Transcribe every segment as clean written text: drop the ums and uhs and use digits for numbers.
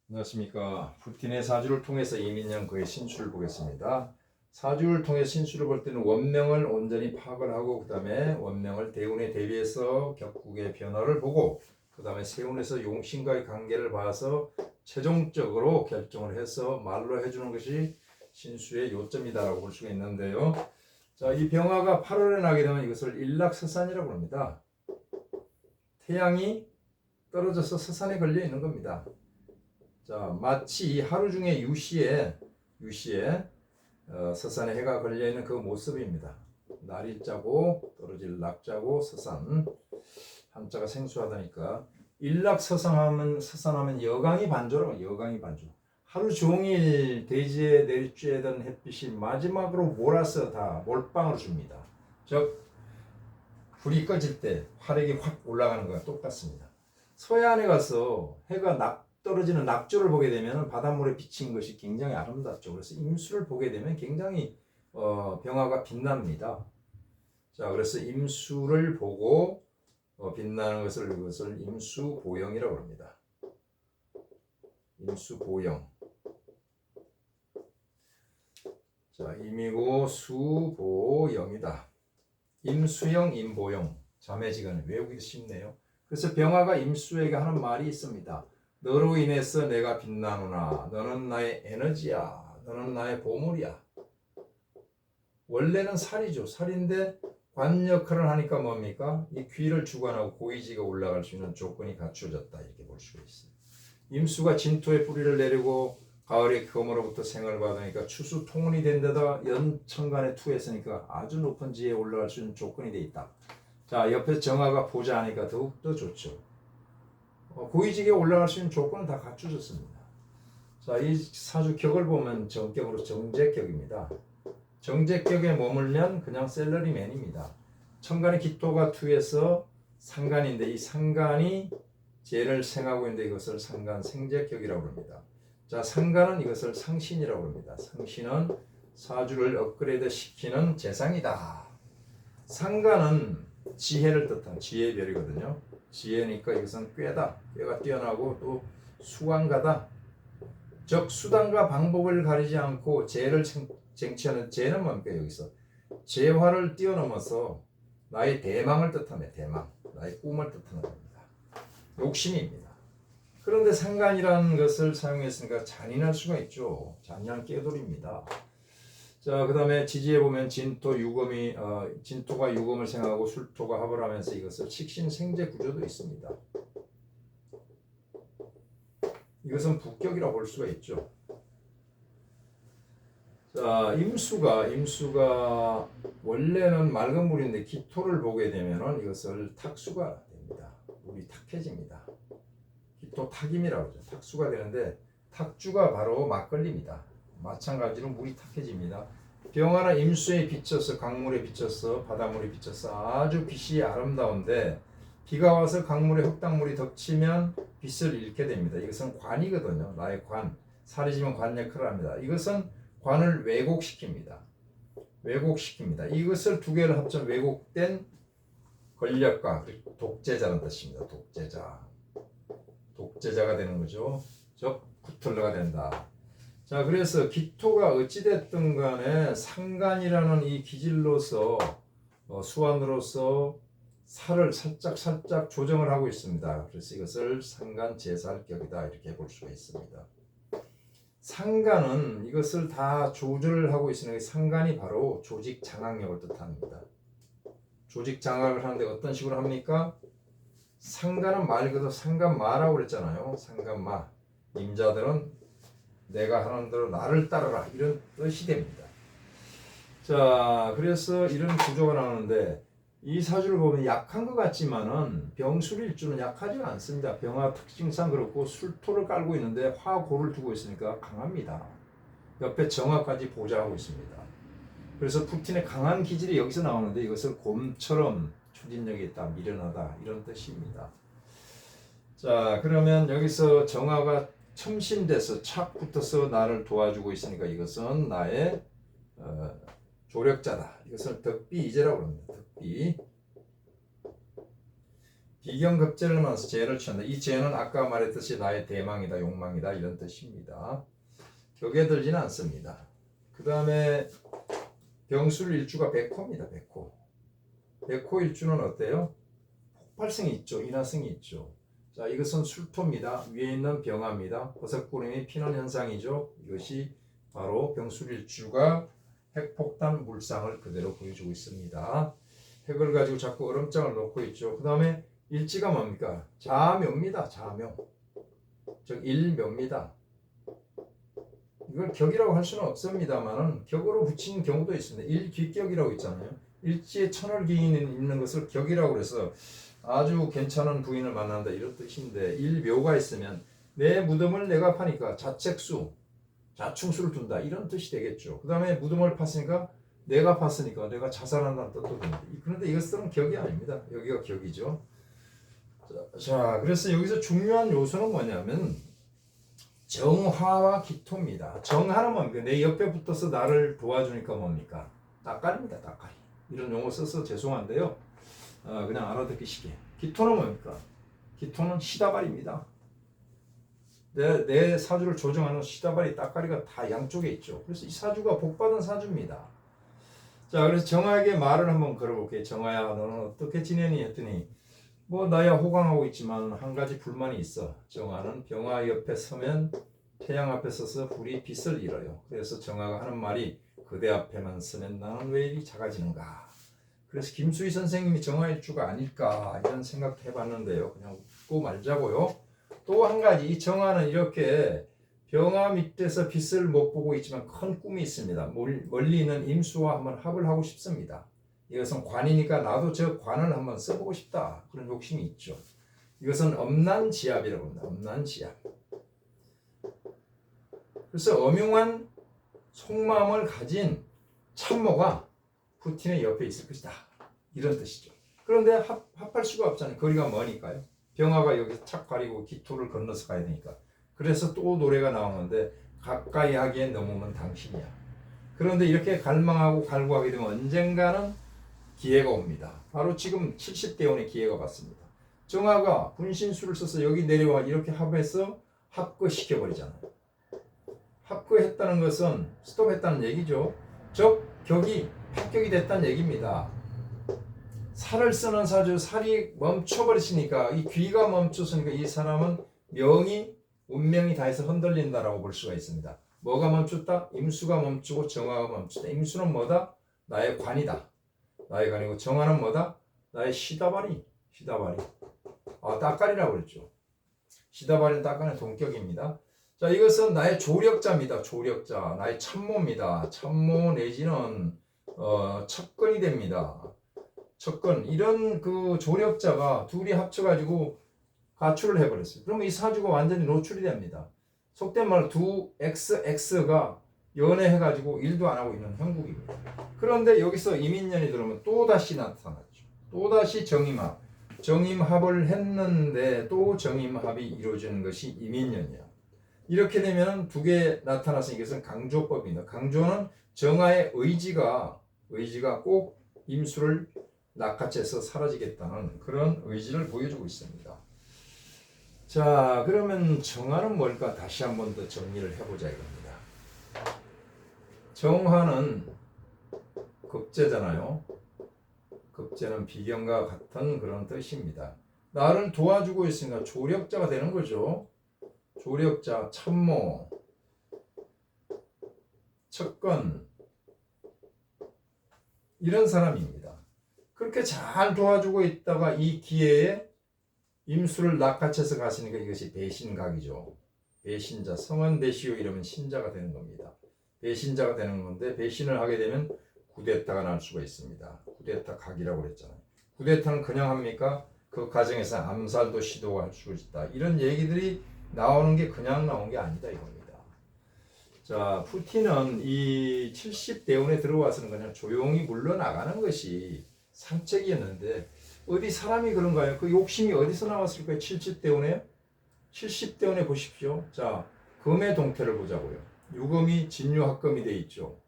안녕하십니까. 푸틴의 사주를 통해서 이민영 그의 신수를 보겠습니다. 사주를 통해 신수를 볼 때는 원명을 온전히 파악을 하고 그 다음에 원명을 대운에 대비해서 격국의 변화를 보고 그 다음에 세운에서 용신과의 관계를 봐서 최종적으로 결정을 해서 말로 해주는 것이 신수의 요점이다라고 볼 수가 있는데요. 자, 이 병화가 8월에 나게 되면 이것을 일락서산이라고 합니다. 태양이 떨어져서 서산에 걸려 있는 겁니다. 자, 마치 하루 중에 유시에 서산에 해가 걸려 있는 그 모습입니다. 날일자고 떨어질 낙자고 서산, 한자가 생소하다니까 일락서산하면 여강이 반조라고. 여강이 반조. 하루 종일 대지에 내리쬐던 햇빛이 마지막으로 몰아서 다 몰빵을 줍니다. 즉 불이 꺼질 때 화력이 확 올라가는 것과 똑같습니다. 서해안에 가서 해가 떨어지는 낙조를 보게 되면 바닷물에 비친 것이 굉장히 아름답죠. 그래서 임수를 보게 되면 굉장히 병화가 빛납니다. 자, 그래서 임수를 보고 빛나는 것을 이것을 임수보영이라고 합니다. 임수보영. 자, 임이고 수보영이다. 임수영, 임보영. 자매지간에 외우기도 쉽네요. 그래서 병화가 임수에게 하는 말이 있습니다. 너로 인해서 내가 빛나노나 너는 나의 에너지야. 너는 나의 보물이야. 원래는 살이죠. 살인데 관 역할을 하니까 뭡니까? 이 귀를 주관하고 고위지가 올라갈 수 있는 조건이 갖춰졌다. 이렇게 볼 수가 있어요. 임수가 진토에 뿌리를 내리고 가을에 금으로부터 생을 받으니까 추수 통운이 된 데다 연천간에 투했으니까 아주 높은 지에 올라갈 수 있는 조건이 돼 있다. 자, 옆에 정화가 보자 하니까 더욱더 좋죠. 고위직에 올라갈 수 있는 조건은 다 갖추졌습니다. 자, 이 사주 격을 보면 정격으로 정제격입니다. 정제격에 머물면 그냥 셀러리맨입니다. 천간의 기토가 투에서 상간인데 이 상간이 재를 생하고 있는데 이것을 상간 생제격이라고 합니다. 자, 상간은 이것을 상신이라고 합니다. 상신은 사주를 업그레이드 시키는 재상이다. 상간은 지혜를 뜻한 지혜의 별이거든요. 지혜니까 이것은 꾀다. 꾀가 뛰어나고 또 수완가다. 즉 수단과 방법을 가리지 않고 재를 쟁취하는 재는 뭡니까? 여기서 재화를 뛰어넘어서 나의 대망을 뜻하며 대망, 나의 꿈을 뜻하는 겁니다. 욕심입니다. 그런데 상간이라는 것을 사용했으니까 잔인할 수가 있죠. 잔인한 깨돌입니다. 자, 그 다음에 지지에 보면 진토가 유금을 생하고 술토가 합을 하면서 이것을 식신생재 구조도 있습니다. 이것은 북격이라고 볼 수가 있죠. 자, 임수가 원래는 맑은 물인데 기토를 보게 되면은 이것을 탁수가 됩니다. 물이 탁해집니다. 기토 탁임이라고 하죠. 탁수가 되는데 탁주가 바로 막걸리입니다. 마찬가지로 물이 탁해집니다. 병화나 임수에 비쳐서 강물에 비쳐서 바닷물에 비쳐서 아주 빛이 아름다운데 비가 와서 강물에 흙탕물이 덮치면 빛을 잃게 됩니다. 이것은 관이거든요. 나의 관. 살이 지면 관 역할을 합니다. 이것은 관을 왜곡시킵니다. 이것을 두 개를 합쳐 왜곡된 권력과 독재자라는 뜻입니다. 독재자가 되는 거죠. 즉 구틀러가 된다. 자, 그래서 기토가 어찌됐든 간에 상간이라는 이 기질로서 수완으로서 살을 살짝 조정을 하고 있습니다. 그래서 이것을 상간 제살격이다 이렇게 볼 수가 있습니다. 상간은 이것을 다 조절을 하고 있으니 상간이 바로 조직 장악력을 뜻합니다. 조직 장악을 하는데 어떤 식으로 합니까? 상간은 말 그대로 상간마라고 그랬잖아요. 상간마. 임자들은 내가 하는 대로 나를 따르라 이런 뜻이 됩니다. 자, 그래서 이런 구조가 나오는데 이 사주를 보면 약한 것 같지만은 병술일주는 약하지가 않습니다. 병화 특징상 그렇고 술토를 깔고 있는데 화고를 두고 있으니까 강합니다. 옆에 정화까지 보좌하고 있습니다. 그래서 푸틴의 강한 기질이 여기서 나오는데 이것을 곰처럼 추진력이 있다, 미련하다 이런 뜻입니다. 자, 그러면 여기서 정화가 첨신돼서 착 붙어서 나를 도와주고 있으니까 이것은 나의 조력자다. 이것을 덕비이제라고 합니다. 덕비. 비경급제를 하면서 재를 취한다. 이 재는 아까 말했듯이 나의 대망이다, 욕망이다 이런 뜻입니다. 격에 들지는 않습니다. 그 다음에 병술일주가 백호입니다. 백호. 백호일주는 어때요? 폭발성이 있죠. 인화성이 있죠. 자, 이것은 술토입니다. 위에 있는 병화입니다. 버섯구름이 피는 현상이죠. 이것이 바로 병술일주가 핵폭탄 물상을 그대로 보여주고 있습니다. 핵을 가지고 자꾸 얼음장을 놓고 있죠. 그 다음에 일지가 뭡니까? 자묘입니다. 자묘. 즉 일묘입니다. 이걸 격이라고 할 수는 없습니다만은 격으로 붙이는 경우도 있습니다. 일귀격이라고 있잖아요. 일지에 천을기인이 있는 것을 격이라고 그래서 아주 괜찮은 부인을 만난다 이런 뜻인데 일묘가 있으면 내 무덤을 내가 파니까 자책수, 자충수를 둔다 이런 뜻이 되겠죠. 그 다음에 무덤을 팠으니까 내가 팠으니까 내가 자살한다는 뜻도 됩니다. 그런데 이것들은 격이 아닙니다. 여기가 격이죠. 자, 그래서 여기서 중요한 요소는 뭐냐면 정화와 기토입니다. 정화는 뭡니까? 내 옆에 붙어서 나를 도와주니까 뭡니까? 따까리입니다. 따까리. 이런 용어 써서 죄송한데요. 그냥 알아듣기 쉽게. 기토는 뭡니까? 기토는 시다발입니다. 내 사주를 조정하는 시다발이 따까리가 다 양쪽에 있죠. 그래서 이 사주가 복받은 사주입니다. 자, 그래서 정화에게 말을 한번 걸어볼게요. 정화야, 너는 어떻게 지내니? 했더니 뭐 나야 호강하고 있지만 한 가지 불만이 있어. 정화는 병화 옆에 서면 태양 앞에 서서 불이 빛을 잃어요. 그래서 정화가 하는 말이 그대 앞에만 서면 나는 왜 이리 작아지는가. 그래서 김수희 선생님이 정화일주가 아닐까 이런 생각도 해봤는데요. 그냥 웃고 말자고요. 또 한 가지 이 정화는 이렇게 병화 밑에서 빛을 못 보고 있지만 큰 꿈이 있습니다. 멀리 있는 임수와 한번 합을 하고 싶습니다. 이것은 관이니까 나도 저 관을 한번 써보고 싶다. 그런 욕심이 있죠. 이것은 엄난지압이라고 합니다. 엄난지압. 그래서 엄용한 속마음을 가진 참모가 푸틴의 옆에 있을 것이다. 이런 뜻이죠. 그런데 합할 수가 없잖아요. 거리가 머니까요. 병화가 여기서 착 가리고 기토를 건너서 가야 되니까. 그래서 또 노래가 나오는데 가까이 하기엔 너무면 당신이야. 그런데 이렇게 갈망하고 갈구하게 되면 언젠가는 기회가 옵니다. 바로 지금 70대원의 기회가 왔습니다. 정화가 분신술을 써서 여기 내려와 이렇게 합해서 합거시켜버리잖아요. 합거했다는 것은 스톱했다는 얘기죠. 즉 격이 합격이 됐다는 얘기입니다. 살을 쓰는 사주, 살이 멈춰버리시니까 이 귀가 멈췄으니까 이 사람은 명이 운명이 다해서 흔들린다라고 볼 수가 있습니다. 뭐가 멈췄다? 임수가 멈추고 정화가 멈췄다. 임수는 뭐다? 나의 관이다. 나의 관이고 정화는 뭐다? 나의 시다바리. 따까리라고 그랬죠. 시다바리는 따까리는 동격입니다. 자, 이것은 나의 조력자입니다. 조력자. 나의 참모입니다. 참모 내지는 척근이 됩니다. 척근. 이런 그 조력자가 둘이 합쳐가지고 가출을 해버렸어요. 그러면 이 사주가 완전히 노출이 됩니다. 속된 말로 두 XX가 연애해가지고 일도 안 하고 있는 형국입니다. 그런데 여기서 이민년이 들어오면 또다시 나타났죠. 또다시 정임합. 정임합을 했는데 또 정임합이 이루어지는 것이 이민년이야. 이렇게 되면 두 개 나타나서 이것은 강조법입니다. 강조는 정화의 의지가 꼭 임수를 낚아채서 사라지겠다는 그런 의지를 보여주고 있습니다. 자, 그러면 정화는 뭘까? 다시 한 번 더 정리를 해보자 이겁니다. 정화는 급제잖아요. 급제는 비경과 같은 그런 뜻입니다. 나를 도와주고 있으니까 조력자가 되는 거죠. 조력자, 참모, 척건 이런 사람입니다. 그렇게 잘 도와주고 있다가 이 기회에 임수를 낚아채서 가시니까 이것이 배신각이죠. 배신자, 성은 배시오 이러면 신자가 되는 겁니다. 배신자가 되는 건데 배신을 하게 되면 구데타가 날 수가 있습니다. 구데타 각이라고 그랬잖아요. 구데타는 그냥 합니까? 그 과정에서 암살도 시도할 수 있다. 이런 얘기들이 나오는 게 그냥 나온 게 아니다 이겁니다. 자, 푸틴은 이 70대운에 들어와서는 그냥 조용히 물러나가는 것이 상책이었는데 어디 사람이 그런가요? 그 욕심이 어디서 나왔을까요? 70대운에 70대운에 보십시오. 자, 금의 동태를 보자고요. 유금이 진유합금이 돼 있죠.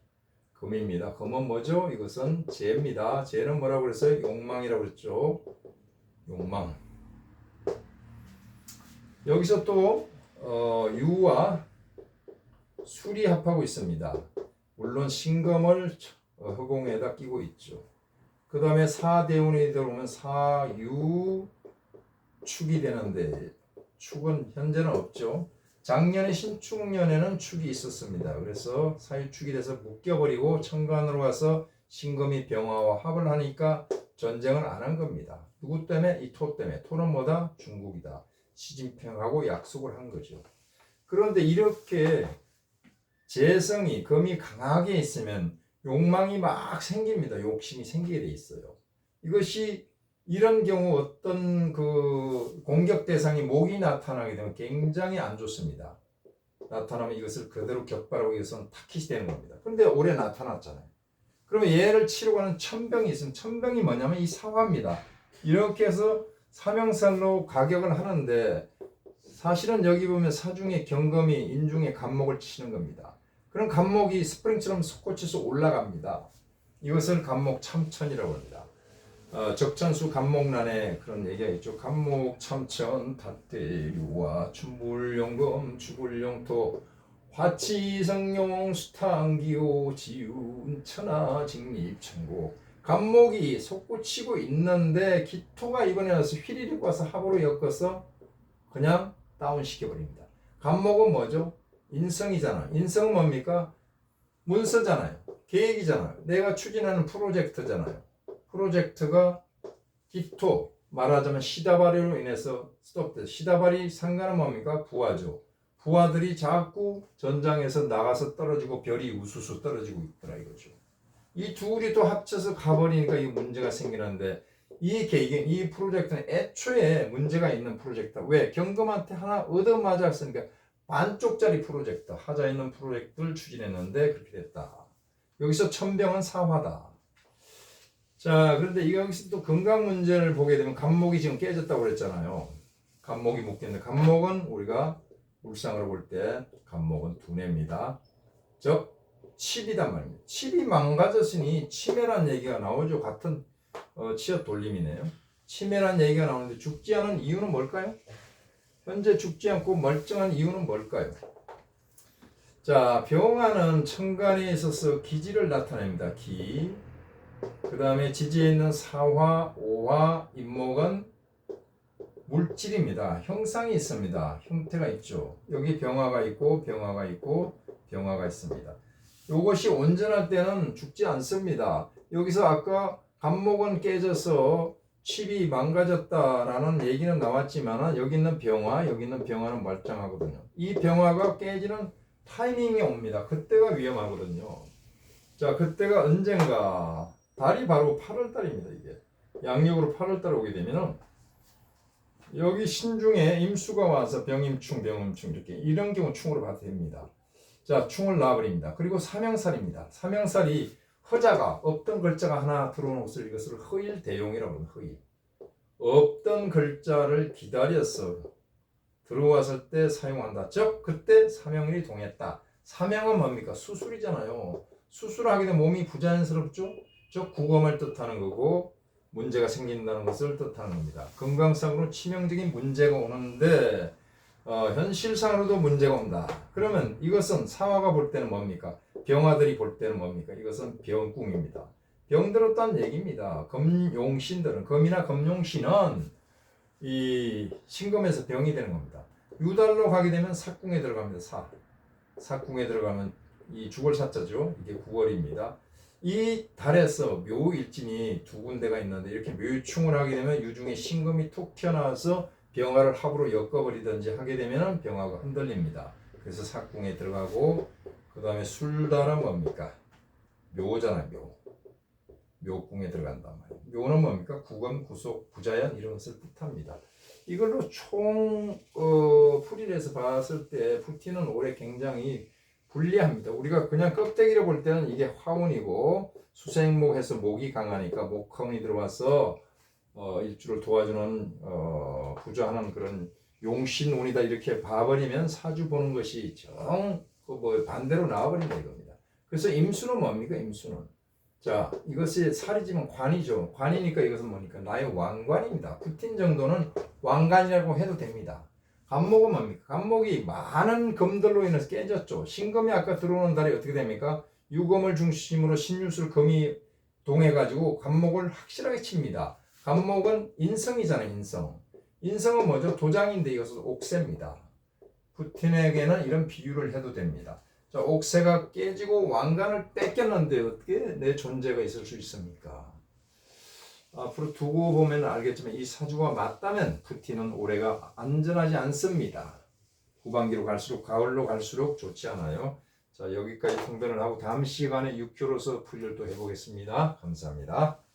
금입니다. 금은 뭐죠? 이것은 재입니다. 재는 뭐라고 그랬어요? 욕망이라고 그랬죠. 욕망. 여기서 또 유와 술이 합하고 있습니다. 물론 신금을 허공에다 끼고 있죠. 그 다음에 사대운이 들어오면 사유축이 되는데 축은 현재는 없죠. 작년에 신축년에는 축이 있었습니다. 그래서 사유축이 돼서 묶여버리고 천간으로 가서 신금이 병화와 합을 하니까 전쟁을 안 한 겁니다. 누구 때문에? 이 토 때문에. 토는 뭐다? 중국이다. 시진핑하고 약속을 한 거죠. 그런데 이렇게 재성이 금이 강하게 있으면 욕망이 막 생깁니다. 욕심이 생기게 돼 있어요. 이것이 이런 경우 어떤 그 공격 대상이 목이 나타나게 되면 굉장히 안 좋습니다. 나타나면 이것을 그대로 격발하고 위해서는 타깃이 되는 겁니다. 그런데 올해 나타났잖아요. 그러면 얘를 치려고 하는 천병이 있으면 천병이 뭐냐면 이 사화입니다. 이렇게 해서 사명살로 가격을 하는데 사실은 여기 보면 사중에 경금이 인중에 간목을 치는 겁니다. 그럼 간목이 스프링처럼 솟구쳐서 올라갑니다. 이것을 간목 참천이라고 합니다. 적천수 간목란에 그런 얘기가 있죠. 간목 참천 닷대류와 춘불용금 주불용토 화치성용 수탕기호 지운 천하 직립천고. 간목이 솟구치고 있는데 기토가 이번에 와서 휘리릭 와서 합으로 엮어서 그냥 다운시켜버립니다. 간목은 뭐죠? 인성이잖아. 인성은 뭡니까? 문서잖아요. 계획이잖아요. 내가 추진하는 프로젝트잖아요. 프로젝트가 기토, 말하자면 시다바리로 인해서 스톱돼서, 시다바리 상관은 뭡니까? 부하죠. 부하들이 자꾸 전장에서 나가서 떨어지고 별이 우수수 떨어지고 있더라 이거죠. 이 둘이 또 합쳐서 가버리니까 이 문제가 생기는데 이 계획은 이 프로젝트는 애초에 문제가 있는 프로젝트다. 왜? 경금한테 하나 얻어맞았으니까 반쪽짜리 프로젝트, 하자 있는 프로젝트를 추진했는데 그렇게 됐다. 여기서 천병은 사화다. 자, 그런데 여기서 또 건강 문제를 보게 되면 간목이 지금 깨졌다고 그랬잖아요. 간목이 묶였는데 간목은 우리가 물상으로 볼 때 간목은 두뇌입니다. 즉 칩이단 말입니다. 칩이 망가졌으니 치매란 얘기가 나오죠. 같은 치엽 돌림이네요. 치매란 얘기가 나오는데 죽지 않은 이유는 뭘까요? 현재 죽지 않고 멀쩡한 이유는 뭘까요? 자, 병화는 천간에 있어서 기지를 나타냅니다. 기. 그 다음에 지지에 있는 사화, 오화, 임목은 물질입니다. 형상이 있습니다. 형태가 있죠. 여기 병화가 있고 병화가 있고 병화가 있습니다. 이것이 온전할 때는 죽지 않습니다. 여기서 아까 간목은 깨져서 칩이 망가졌다라는 얘기는 나왔지만 여기 있는 병화, 여기 있는 병화는 멀쩡하거든요. 이 병화가 깨지는 타이밍이 옵니다. 그때가 위험하거든요. 자, 그때가 언젠가? 달이 바로 8월달입니다. 이게 양력으로 8월달 오게 되면은 여기 신중에 임수가 와서 병임충, 병음충 이렇게 이런 경우 충으로 봐도 됩니다. 자, 충을 놔버립니다. 그리고 사명살입니다. 사명살이 허자가 없던 글자가 하나 들어오는 것을 이것을 허일대용이라고 합니다. 허일. 없던 글자를 기다려서 들어왔을 때 사용한다. 즉 그때 사명일이 동했다. 사명은 뭡니까? 수술이잖아요. 수술하게 되면 몸이 부자연스럽죠. 즉 구검을 뜻하는 거고 문제가 생긴다는 것을 뜻하는 겁니다. 건강상으로 치명적인 문제가 오는데 현실상으로도 문제가 온다. 그러면 이것은 사화가 볼 때는 뭡니까? 병화들이 볼 때는 뭡니까? 이것은 병궁입니다. 병들었다는 얘기입니다. 금용신들은, 금이나 금용신은 이 신금에서 병이 되는 겁니다. 유달로 가게 되면 사궁에 들어갑니다. 사궁에 들어가면 이 죽월사자죠. 이게 9월입니다. 이 달에서 묘일진이 두 군데가 있는데 이렇게 묘충을 하게 되면 유중에 신금이 툭 튀어나와서 병화를 합으로 엮어버리든지 하게 되면 병화가 흔들립니다. 그래서 사궁에 들어가고 그 다음에 술달은 뭡니까? 묘잖아요. 묘. 묘궁에 들어간단 말이에요. 묘는 뭡니까? 구금, 구속, 부자연 이런 것을 뜻합니다. 이걸로 총 풀이를 해서 봤을 때 부티는 올해 굉장히 불리합니다. 우리가 그냥 껍데기로 볼 때는 이게 화운이고 수생목해서 목이 강하니까 목성이 들어와서 일주를 도와주는 부조하는 그런 용신운이다 이렇게 봐버리면 사주 보는 것이 뭐 반대로 나와버린다 이겁니다. 그래서 임수는 뭡니까? 임수는 자 이것이 살이지만 관이죠. 관이니까 이것은 뭡니까? 나의 왕관입니다. 부틴 정도는 왕관이라고 해도 됩니다. 간목은 뭡니까? 간목이 많은 금들로 인해서 깨졌죠. 신금이 아까 들어오는 달에 어떻게 됩니까? 유금을 중심으로 신유술 금이 동해가지고 간목을 확실하게 칩니다. 간목은 인성이잖아요. 인성은 뭐죠? 도장인데 이것은 옥새입니다. 푸틴에게는 이런 비유를 해도 됩니다. 자, 옥새가 깨지고 왕관을 뺏겼는데 어떻게 내 존재가 있을 수 있습니까? 앞으로 두고 보면 알겠지만 이 사주가 맞다면 푸틴은 올해가 안전하지 않습니다. 후반기로 갈수록 가을로 갈수록 좋지 않아요. 자, 여기까지 통변을 하고 다음 시간에 6교로서 풀이를 또 해보겠습니다. 감사합니다.